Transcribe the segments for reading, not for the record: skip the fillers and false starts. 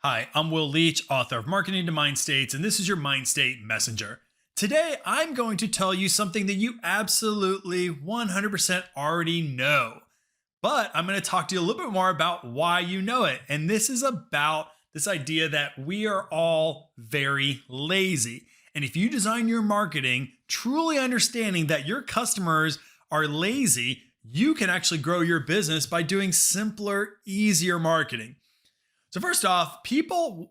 Hi, I'm Will Leach, author of Marketing to Mind States, and this is your Mindstate Messenger. Today, I'm going to tell you something that you absolutely 100% already know, but I'm going to talk to you a little bit more about why you know it. And this is about this idea that we are all very lazy. And if you design your marketing truly understanding that your customers are lazy, you can actually grow your business by doing simpler, easier marketing. So first off,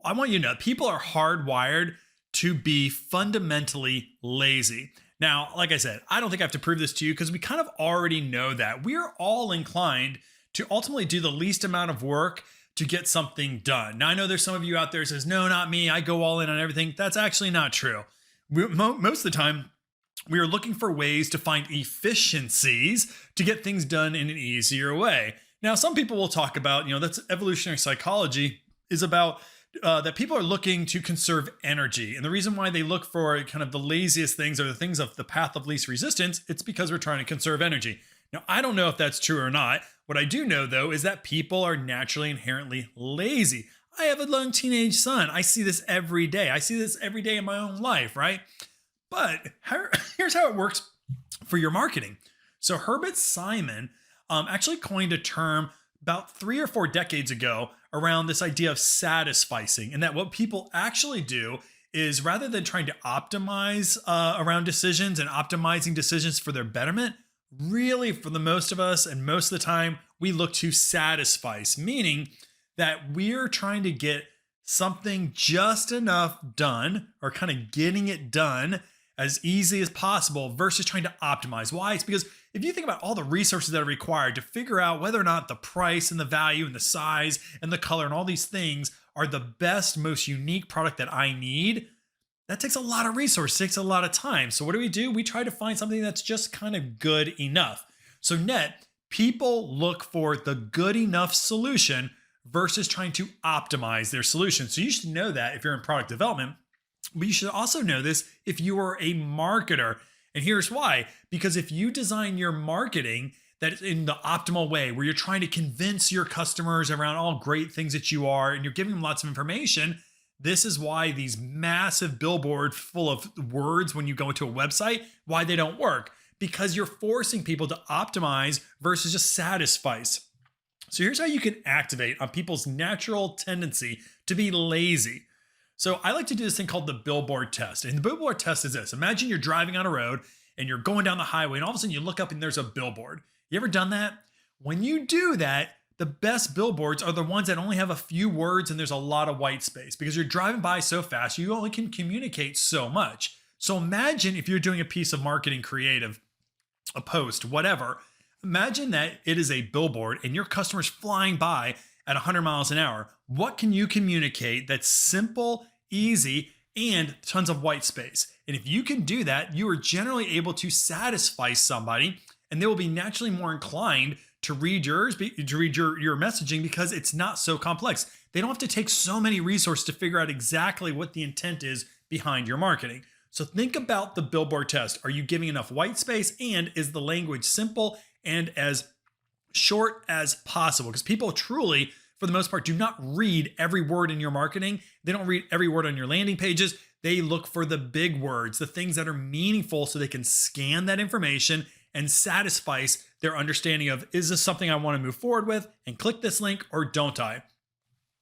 I want you to know, people are hardwired to be fundamentally lazy. Now, like I said, I don't think I have to prove this to you because we kind of already know that. We're all inclined to ultimately do the least amount of work to get something done. Now, I know there's some of you out there who says, no, not me. I go all in on everything. That's actually not true. Most of the time, we are looking for ways to find efficiencies to get things done in an easier way. Now, some people will talk about, that's evolutionary psychology is about that people are looking to conserve energy. And the reason why they look for kind of the laziest things or the things of the path of least resistance, it's because we're trying to conserve energy. Now, I don't know if that's true or not. What I do know, though, is that people are naturally inherently lazy. I have a young teenage son. I see this every day. I see this every day in my own life, right? But here's how it works for your marketing. So Herbert Simon actually coined a term about 3 or 4 decades ago around this idea of satisficing, and that what people actually do is rather than trying to optimize around decisions and optimizing decisions for their betterment, really for the most of us and most of the time, we look to satisfice, meaning that we're trying to get something just enough done or kind of getting it done as easy as possible versus trying to optimize. Why? It's because if you think about all the resources that are required to figure out whether or not the price and the value and the size and the color and all these things are the best, most unique product that I need, that takes a lot of resources, takes a lot of time. So what do? We try to find something that's just kind of good enough. So people look for the good enough solution versus trying to optimize their solution. So you should know that if you're in product development. But you should also know this if you are a marketer. And here's why. Because if you design your marketing that is in the optimal way, where you're trying to convince your customers around all great things that you are, and you're giving them lots of information, this is why these massive billboards full of words when you go into a website, why they don't work. Because you're forcing people to optimize versus just satisfice. So here's how you can activate on people's natural tendency to be lazy. So I like to do this thing called the billboard test. And the billboard test is this. Imagine you're driving on a road and you're going down the highway and all of a sudden you look up and there's a billboard. You ever done that? When you do that, the best billboards are the ones that only have a few words and there's a lot of white space because you're driving by so fast, you only can communicate so much. So imagine if you're doing a piece of marketing creative, a post, whatever. Imagine that it is a billboard and your customer's flying by at 100 miles an hour. What can you communicate that's simple, easy, and tons of white space? And if you can do that, you are generally able to satisfy somebody and they will be naturally more inclined to read your messaging because it's not so complex. They don't have to take so many resources to figure out exactly what the intent is behind your marketing. So think about the billboard test. Are you giving enough white space, and is the language simple and as short as possible? Because people truly, for the most part, do not read every word in your marketing. They don't read every word on your landing pages. They look for the big words, the things that are meaningful so they can scan that information and satisfy their understanding of, is this something I want to move forward with and click this link or don't I?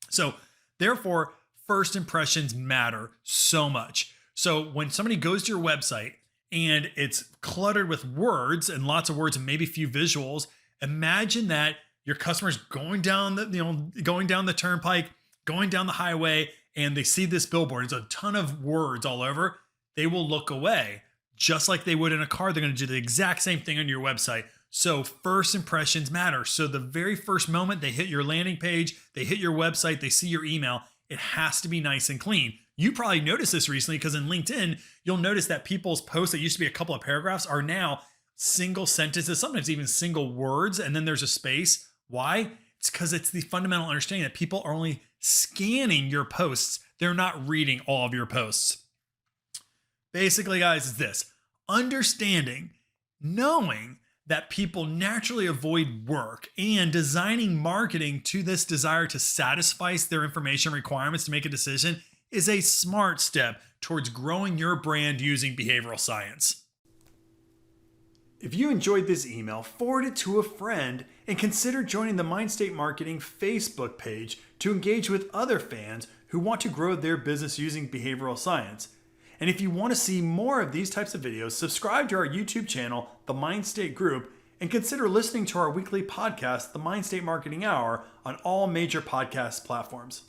So therefore, first impressions matter so much. So when somebody goes to your website and it's cluttered with words and lots of words and maybe a few visuals, imagine that your customers going down the turnpike, going down the highway, and they see this billboard. It's a ton of words all over. They will look away, just like they would in a car. They're going to do the exact same thing on your website. So first impressions matter. So the very first moment they hit your landing page, they hit your website, they see your email, it has to be nice and clean. You probably noticed this recently because in LinkedIn, you'll notice that people's posts that used to be a couple of paragraphs are now single sentences, sometimes even single words, and then there's a space. Why? It's because it's the fundamental understanding that people are only scanning your posts. They're not reading all of your posts. Basically, guys, it's this. Understanding, knowing that people naturally avoid work, and designing marketing to this desire to satisfy their information requirements to make a decision is a smart step towards growing your brand using behavioral science. If you enjoyed this email, forward it to a friend and consider joining the Mindstate Marketing Facebook page to engage with other fans who want to grow their business using behavioral science. And if you want to see more of these types of videos, subscribe to our YouTube channel, the Mindstate Group, and consider listening to our weekly podcast, the Mindstate Marketing Hour, on all major podcast platforms.